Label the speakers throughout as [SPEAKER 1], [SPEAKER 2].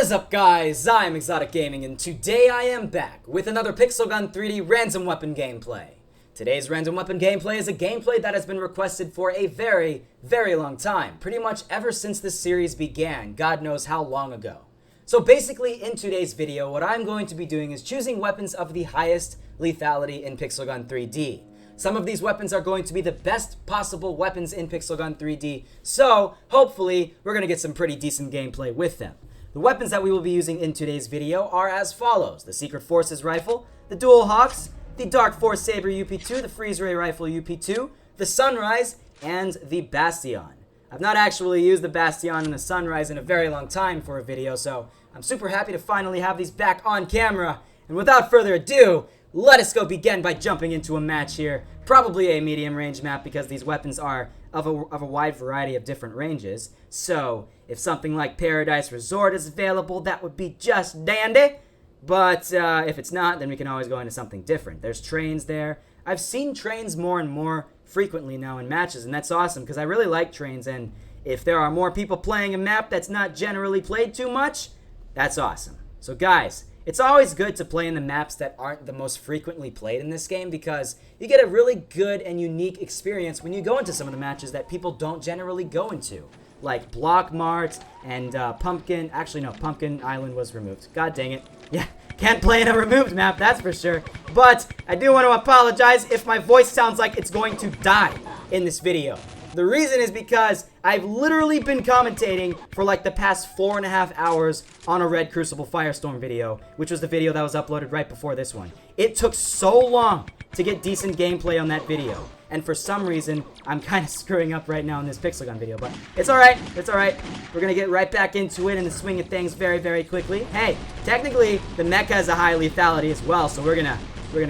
[SPEAKER 1] What is up, guys? I'm ExxotikGaming, and today I am back with another Pixel Gun 3D random weapon gameplay. Today's random weapon gameplay is a gameplay that has been requested for a very, very long time. Pretty much ever since this series began, God knows how long ago. So basically, in today's video, what I'm going to be doing is choosing weapons of the highest lethality in Pixel Gun 3D. Some of these weapons are going to be the best possible weapons in Pixel Gun 3D, so hopefully we're going to get some pretty decent gameplay with them. The weapons that we will be using in today's video are as follows: the Secret Forces Rifle, the Dual Hawks, the Dark Force Saber UP2, the Freeze Ray Rifle UP2, the Sunrise, and the Bastion. I've not actually used the Bastion and the Sunrise in a very long time for a video, so I'm super happy to finally have these back on camera. And without further ado, let us go begin by jumping into a match here. Probably a medium range map because these weapons are of a wide variety of different ranges. So if something like Paradise Resort is available, that would be just dandy. But if it's not, then we can always go into something different. There's trains there. I've seen trains more and more frequently now in matches, and that's awesome because I really like trains. And if there are more people playing a map that's not generally played too much, that's awesome. So guys, it's always good to play in the maps that aren't the most frequently played in this game because you get a really good and unique experience when you go into some of the matches that people don't generally go into. Like Block Mart and Pumpkin. Actually, no, Pumpkin Island was removed. God dang it. Yeah, can't play in a removed map, that's for sure. But I do want to apologize if my voice sounds like it's going to die in this video. The reason is because I've literally been commentating for like the past 4.5 hours on a Red Crucible Firestorm video, which was the video that was uploaded right before this one. It took so long to get decent gameplay on that video, and for some reason, I'm kind of screwing up right now in this Pixel Gun video, but it's alright, it's alright. We're gonna get right back into it in the swing of things very, very quickly. Hey, technically, the mecha has a high lethality as well, so we're gonna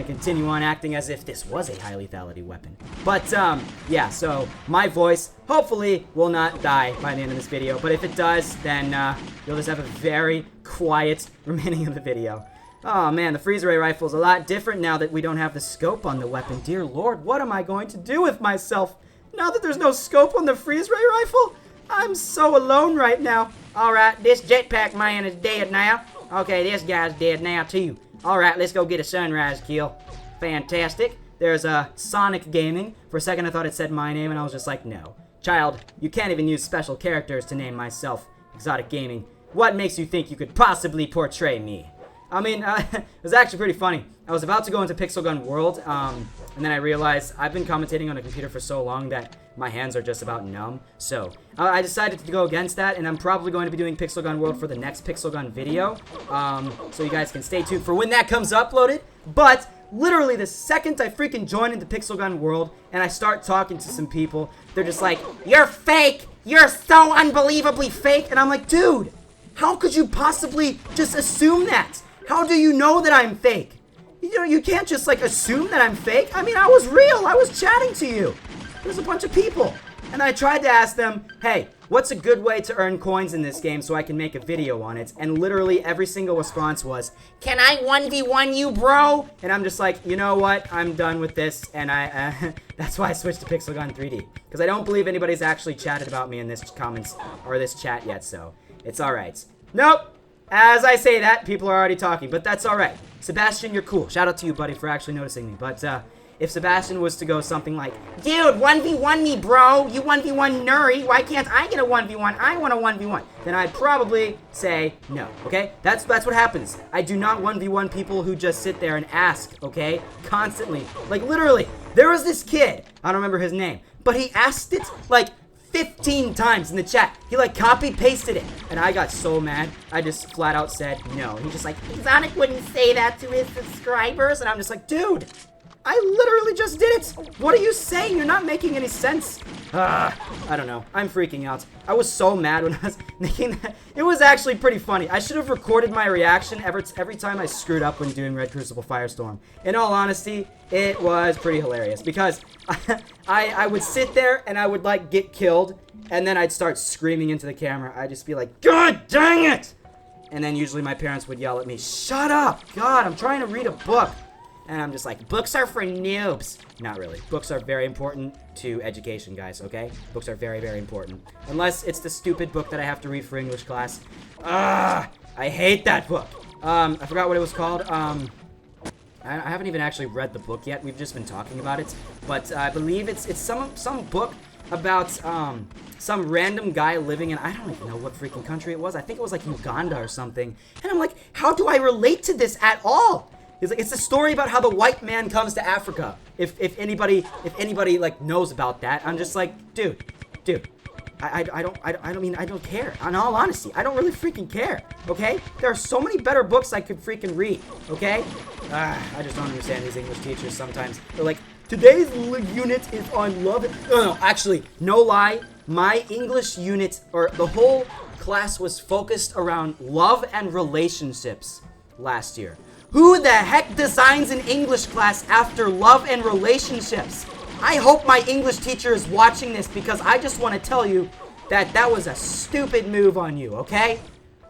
[SPEAKER 1] continue on acting as if this was a high lethality weapon. But, yeah, so my voice hopefully will not die by the end of this video. But if it does, then you'll just have a very quiet remaining of the video. Oh, man, the Freeze Ray Rifle is a lot different now that we don't have the scope on the weapon. Dear Lord, what am I going to do with myself? Now that there's no scope on the Freeze Ray Rifle? I'm so alone right now. Alright, this jetpack man is dead now. Okay, this guy's dead now, too. Alright, let's go get a Sunrise kill. Fantastic. There's ExxotikGaming. For a second I thought it said my name and I was just like, no. Child, you can't even use special characters to name myself ExxotikGaming. What makes you think you could possibly portray me? I mean, it was actually pretty funny. I was about to go into Pixel Gun World, and then I realized I've been commentating on a computer for so long that my hands are just about numb. So, I decided to go against that, and I'm probably going to be doing Pixel Gun World for the next Pixel Gun video. So you guys can stay tuned for when that comes uploaded. But, literally, the second I freaking join into Pixel Gun World, and I start talking to some people, they're just like, "You're fake! You're so unbelievably fake!" And I'm like, dude, how could you possibly just assume that? How do you know that I'm fake? You know, you can't just, like, assume that I'm fake. I mean, I was real. I was chatting to you. There's a bunch of people. And I tried to ask them, hey, what's a good way to earn coins in this game so I can make a video on it? And literally every single response was, "Can I 1v1 you, bro?" And I'm just like, you know what? I'm done with this. And that's why I switched to Pixel Gun 3D. Because I don't believe anybody's actually chatted about me in this comments or this chat yet, so it's alright. Nope. As I say that, people are already talking, but that's alright. Sebastian, you're cool. Shout out to you, buddy, for actually noticing me. But, if Sebastian was to go something like, "Dude, 1v1 me, bro. You 1v1 Nuri. Why can't I get a 1v1? I want a 1v1. Then I'd probably say no, okay? That's what happens. I do not 1v1 people who just sit there and ask, okay? Constantly. Like, literally, there was this kid. I don't remember his name. But he asked it, like, 15 times in the chat. He like copy-pasted it. And I got so mad. I just flat out said no. He just like, "Exotic wouldn't say that to his subscribers." And I'm just like, dude, I literally just did it. What are you saying? You're not making any sense. I don't know. I'm freaking out. I was so mad when I was making that. It was actually pretty funny. I should have recorded my reaction every time I screwed up when doing Red Crucible Firestorm. In all honesty, it was pretty hilarious because I would sit there and I would like get killed and then I'd start screaming into the camera. I'd just be like, "God dang it!" And then usually my parents would yell at me, "Shut up! God, I'm trying to read a book." And I'm just like, books are for noobs. Not really. Books are very important to education, guys, okay? Books are very, very important. Unless it's the stupid book that I have to read for English class. I hate that book. I forgot what it was called. I haven't even actually read the book yet. We've just been talking about it. But I believe it's some book about some random guy living in, I don't even know what freaking country it was. I think it was like Uganda or something. And I'm like, how do I relate to this at all? He's like, it's a story about how the white man comes to Africa. If anybody like knows about that, I'm just like, dude. I don't care. In all honesty, I don't really freaking care. Okay? There are so many better books I could freaking read. Okay? I just don't understand these English teachers sometimes. They're like, today's unit is on love. No, actually, no lie. My English unit, or the whole class, was focused around love and relationships last year. Who the heck designs an English class after love and relationships? I hope my English teacher is watching this, because I just want to tell you that that was a stupid move on you, okay?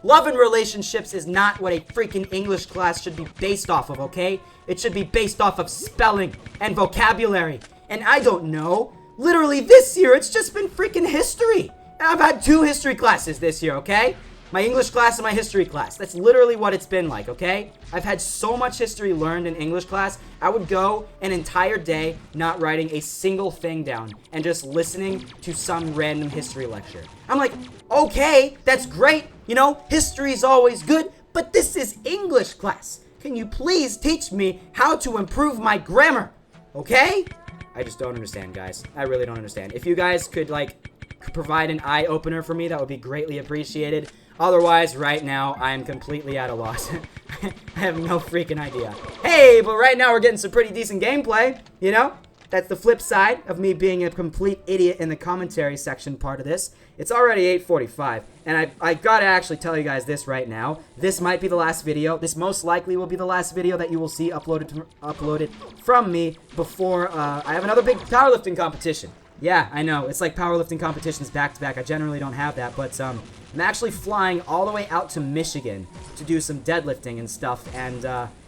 [SPEAKER 1] Love and relationships is not what a freaking English class should be based off of, okay? It should be based off of spelling and vocabulary. And I don't know. Literally this year, it's just been freaking history. And I've had 2 history classes this year, okay? My English class and my history class. That's literally what it's been like, okay? I've had so much history learned in English class, I would go an entire day not writing a single thing down and just listening to some random history lecture. I'm like, okay, that's great. You know, history's always good, but this is English class. Can you please teach me how to improve my grammar? Okay? I just don't understand, guys. I really don't understand. If you guys could, like, provide an eye-opener for me, that would be greatly appreciated. Otherwise, right now, I am completely at a loss. I have no freaking idea. Hey, but right now we're getting some pretty decent gameplay, you know? That's the flip side of me being a complete idiot in the commentary section part of this. It's already 8:45, and I gotta actually tell you guys this right now. This might be the last video. This most likely will be the last video that you will see uploaded from me before I have another big powerlifting competition. Yeah, I know. It's like powerlifting competitions back-to-back. I generally don't have that, but I'm actually flying all the way out to Michigan to do some deadlifting and stuff, and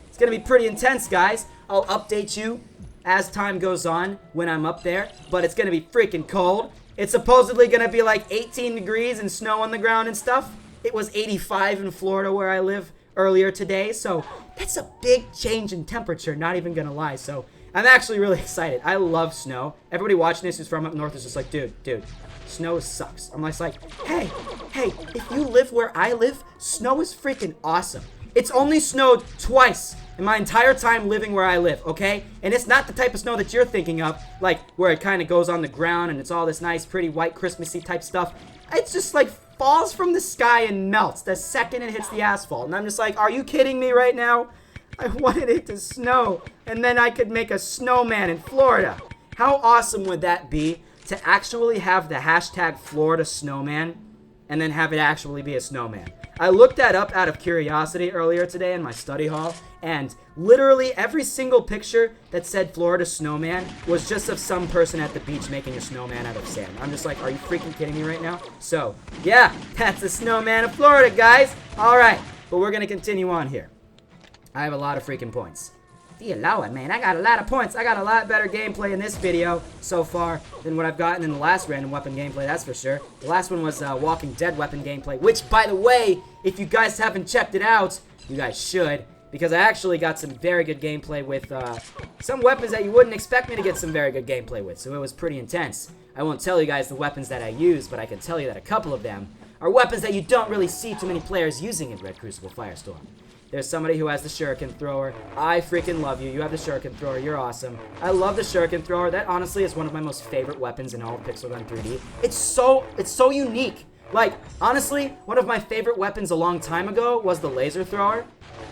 [SPEAKER 1] it's going to be pretty intense, guys. I'll update you as time goes on when I'm up there, but it's going to be freaking cold. It's supposedly going to be like 18 degrees and snow on the ground and stuff. It was 85 in Florida where I live earlier today, so that's a big change in temperature, not even going to lie, so I'm actually really excited. I love snow. Everybody watching this who's from up north is just like, dude, snow sucks. I'm just like, hey, if you live where I live, snow is freaking awesome. It's only snowed twice in my entire time living where I live, okay? And it's not the type of snow that you're thinking of, like where it kind of goes on the ground and it's all this nice, pretty, white, Christmassy type stuff. It's just like falls from the sky and melts the second it hits the asphalt. And I'm just like, are you kidding me right now? I wanted it to snow, and then I could make a snowman in Florida. How awesome would that be to actually have the hashtag Florida snowman and then have it actually be a snowman? I looked that up out of curiosity earlier today in my study hall, and literally every single picture that said Florida snowman was just of some person at the beach making a snowman out of sand. I'm just like, are you freaking kidding me right now? So, yeah, that's the snowman of Florida, guys. All right, but we're going to continue on here. I have a lot of freaking points. Do you allow it, man? I got a lot of points. I got a lot better gameplay in this video so far than what I've gotten in the last random weapon gameplay, that's for sure. The last one was Walking Dead weapon gameplay, which, by the way, if you guys haven't checked it out, you guys should, because I actually got some very good gameplay with some weapons that you wouldn't expect me to get some very good gameplay with, so it was pretty intense. I won't tell you guys the weapons that I use, but I can tell you that a couple of them are weapons that you don't really see too many players using in Red Crucible Firestorm. There's somebody who has the shuriken thrower. I freaking love you. You have the shuriken thrower. You're awesome. I love the shuriken thrower. That honestly is one of my most favorite weapons in all of Pixel Gun 3D. It's so unique. Like, honestly, one of my favorite weapons a long time ago was the laser thrower.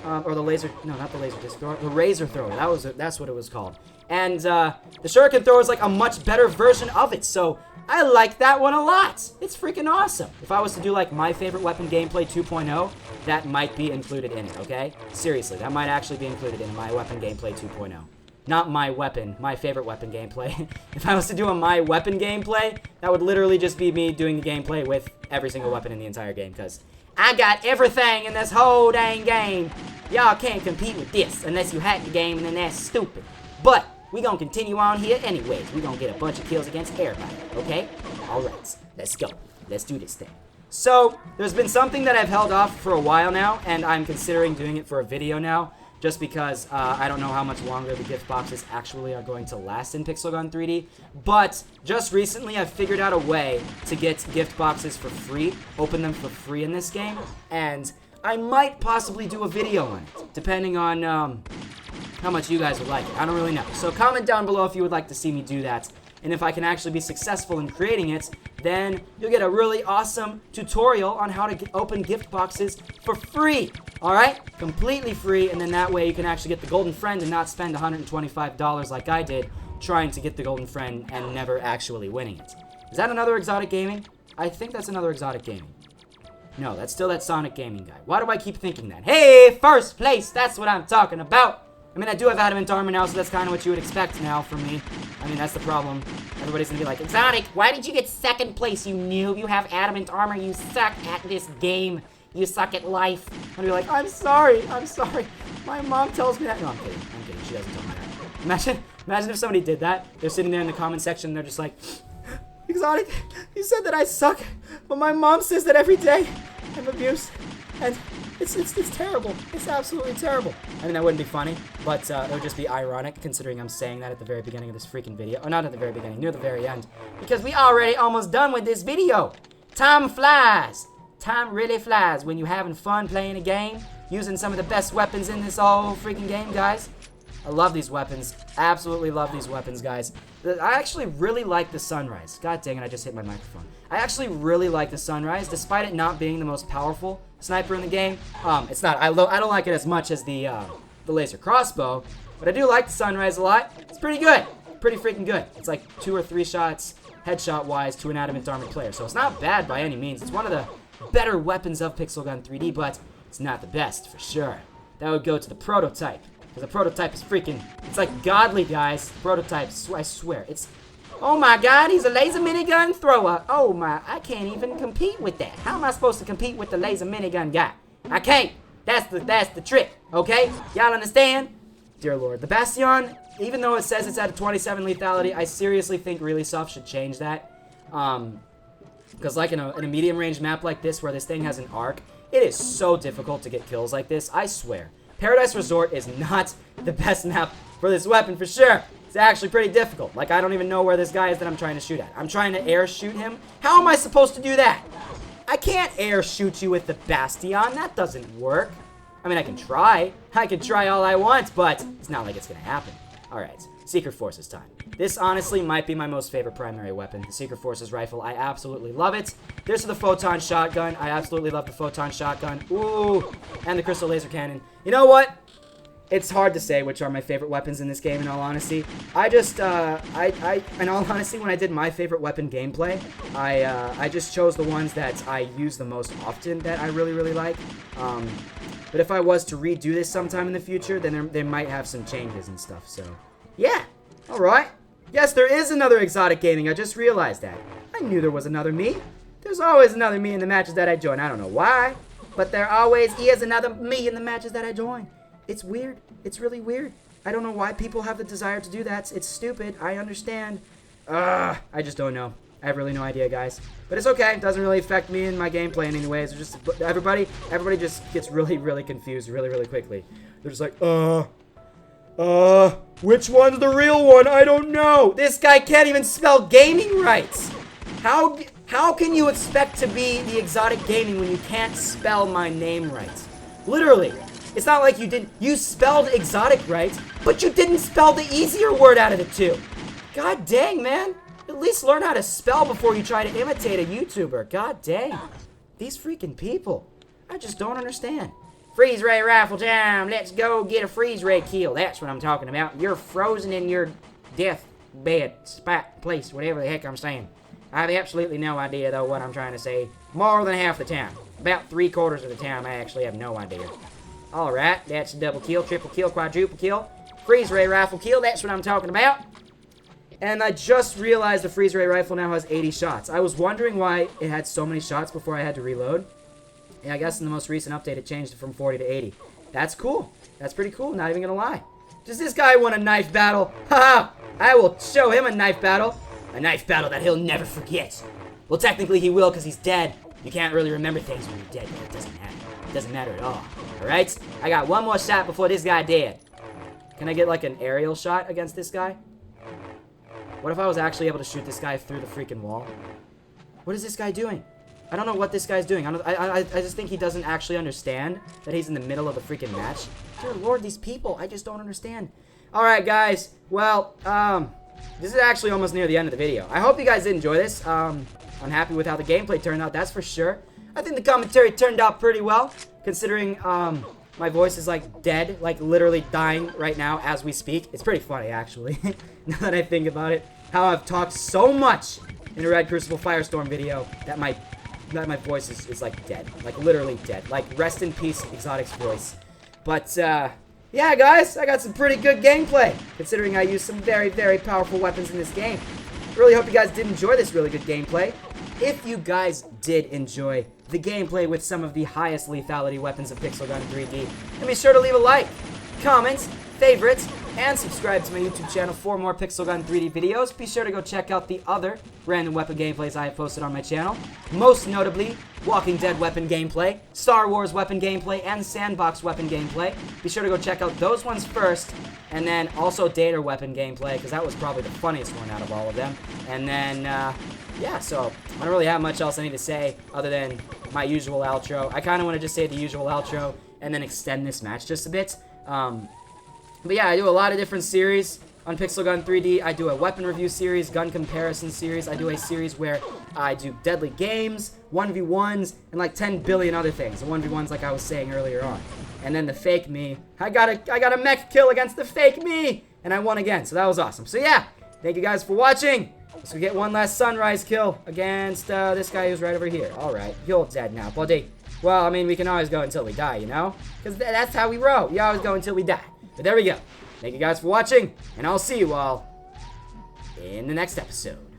[SPEAKER 1] Or the laser, no, not the laser disc thrower. The razor thrower. That's what it was called. And the shuriken thrower is like a much better version of it. So I like that one a lot. It's freaking awesome. If I was to do like my favorite weapon gameplay 2.0, that might be included in it, okay? Seriously, that might actually be included in my weapon gameplay 2.0. Not my weapon, my favorite weapon gameplay. If I was to do a my weapon gameplay, that would literally just be me doing the gameplay with every single weapon in the entire game, because
[SPEAKER 2] I got everything in this whole dang game. Y'all can't compete with this unless you hack the game, and then that's stupid. But we gonna continue on here anyways. We gonna get a bunch of kills against everybody, okay? Alright, let's go. Let's do this thing. So, there's been something that I've held off for a while now, and I'm considering doing it for a video now, just because I don't know how much longer the gift boxes actually are going to last in Pixel Gun 3D. But just recently, I've figured out a way to get gift boxes for free, open them for free in this game, and I might possibly do a video on it, depending on how much you guys would like it. I don't really know. So comment down below if you would like to see me do that. And if I can actually be successful in creating it, then you'll get a really awesome tutorial on how to open gift boxes for free. Alright? Completely free, and then that way you can actually get the golden friend and not spend $125 like I did trying to get the golden friend and never actually winning it. Is that another ExxotikGaming? I think that's another ExxotikGaming. No, that's still that Sonic Gaming guy. Why do I keep thinking that? Hey, first place! That's what I'm talking about! I mean, I do have adamant armor now, so that's kind of what you would expect now from me. I mean, that's the problem. Everybody's gonna be like, Exotic, why did you get second place, you noob? You have adamant armor. You suck at this game. You suck at life. And you're like, I'm sorry. I'm sorry. My mom tells me that. No, I'm kidding. I'm kidding. She doesn't tell me that. Imagine if somebody did that. They're sitting there in the comment section, and they're just like, Exotic, you said that I suck, but my mom says that every day I'm abused. And it's terrible. It's absolutely terrible. I mean, that wouldn't be funny, but it would just be ironic, considering I'm saying that at the very beginning of this freaking video. Or not at the very beginning, near the very end. Because we already almost done with this video. Time flies. Time really flies when you're having fun playing a game, using some of the best weapons in this whole freaking game, guys. I love these weapons. Absolutely love these weapons, guys. I actually really like the Sunrise. God dang it, I just hit my microphone. I actually really like the Sunrise, despite it not being the most powerful sniper in the game. It's not. I don't like it as much as the laser crossbow, but I do like the Sunrise a lot. It's pretty good. Pretty freaking good. It's like 2 or 3 shots, headshot-wise, to an adamant armored player. So it's not bad by any means. It's one of the better weapons of Pixel Gun 3D, but it's not the best, for sure. That would go to the prototype. Because the prototype is freaking, it's like godly, guys. Prototype, I swear. It's, oh my god, he's a laser minigun thrower. Oh my, I can't even compete with that. How am I supposed to compete with the laser minigun guy? I can't. That's the trick, okay? Y'all understand? Dear Lord. The Bastion, even though it says it's at a 27 lethality, I seriously think Really Soft should change that. Because like in a medium range map like this, where this thing has an arc, it is so difficult to get kills like this, I swear. Paradise Resort is not the best map for this weapon, for sure. It's actually pretty difficult. Like, I don't even know where this guy is that I'm trying to shoot at. I'm trying to air shoot him. How am I supposed to do that? I can't air shoot you with the Bastion. That doesn't work. I mean, I can try. I can try all I want, but it's not like it's going to happen. Alright, Secret Forces time. This honestly might be my most favorite primary weapon, the Secret Forces rifle. I absolutely love it. There's the Photon Shotgun. I absolutely love the Photon Shotgun. Ooh, and the Crystal Laser Cannon. You know what? It's hard to say which are my favorite weapons in this game, in all honesty. I just, in all honesty, when I did my favorite weapon gameplay, I just chose the ones that I use the most often that I really, really like. But if I was to redo this sometime in the future, then they might have some changes and stuff, so yeah. Alright. Yes, there is another ExxotikGaming. I just realized that. I knew there was another me. There's always another me in the matches that I join. I don't know why, but there always is another me in the matches that I join. It's weird. It's really weird. I don't know why people have the desire to do that. It's stupid. I understand. I just don't know. I have really no idea, guys. But it's okay. It doesn't really affect me in my gameplay in any ways. It's just everybody just gets really, really confused really, really quickly. They're just like, which one's the real one? I don't know. This guy can't even spell gaming right. How can you expect to be the ExxotikGaming when you can't spell my name right? Literally. It's not like you spelled exotic right, but you didn't spell the easier word out of the two. God dang, man. At least learn how to spell before you try to imitate a YouTuber. God dang. These freaking people. I just don't understand. Freeze ray rifle time. Let's go get a freeze ray kill. That's what I'm talking about. You're frozen in your death bed, spot, place, whatever the heck I'm saying. I have absolutely no idea, though, what I'm trying to say. More than half the time. About 3/4 of the time, I actually have no idea. Alright, that's a double kill, triple kill, quadruple kill. Freeze ray rifle kill, that's what I'm talking about. And I just realized the freeze ray rifle now has 80 shots. I was wondering why it had so many shots before I had to reload.
[SPEAKER 1] Yeah, I guess in the most recent update it changed from 40 to 80. That's cool. That's pretty cool, not even gonna lie. Does this guy want a knife battle? Haha! I will show him a knife battle. A knife battle that he'll never forget. Well, technically he will because he's dead. You can't really remember things when you're dead, but it doesn't matter. It doesn't matter at all. Alright? I got one more shot before this guy dead. Can I get like an aerial shot against this guy? What if I was actually able to shoot this guy through the freaking wall? What is this guy doing? I don't know what this guy's doing. I just think he doesn't actually understand that he's in the middle of the freaking match. Dear Lord, these people, I just don't understand. Alright, guys. Well, this is actually almost near the end of the video. I hope you guys did enjoy this. I'm happy with how the gameplay turned out, that's for sure. I think the commentary turned out pretty well, considering my voice is like dead, like literally dying right now as we speak. It's pretty funny, actually, now that I think about it. How I've talked so much in a Red Crucible Firestorm video that my voice is like dead, like literally dead. Like rest in peace, Exotic's voice. But yeah, guys, I got some pretty good gameplay, considering I used some very, very powerful weapons in this game. Really hope you guys did enjoy this really good gameplay. If you guys did enjoy the gameplay with some of the highest lethality weapons of Pixel Gun 3D, then be sure to leave a like, comment, favorite, and subscribe to my YouTube channel for more Pixel Gun 3D videos. Be sure to go check out the other random weapon gameplays I have posted on my channel, most notably Walking Dead weapon gameplay, Star Wars weapon gameplay, and Sandbox weapon gameplay. Be sure to go check out those ones first, and then also Data weapon gameplay, because that was probably the funniest one out of all of them. And then, yeah, so I don't really have much else I need to say other than my usual outro. I kind of want to just say the usual outro and then extend this match just a bit. But yeah, I do a lot of different series on Pixel Gun 3D. I do a weapon review series, gun comparison series. I do a series where I do deadly games, 1v1s, and like 10 billion other things. The 1v1s like I was saying earlier on. And then the fake me. I got a mech kill against the fake me! And I won again, so that was awesome. So yeah, thank you guys for watching. Let's get one last sunrise kill against this guy who's right over here. Alright, you're dead now, buddy. Well, I mean, we can always go until we die, you know? Because that's how we roll. We always go until we die. But there we go. Thank you guys for watching, and I'll see you all in the next episode.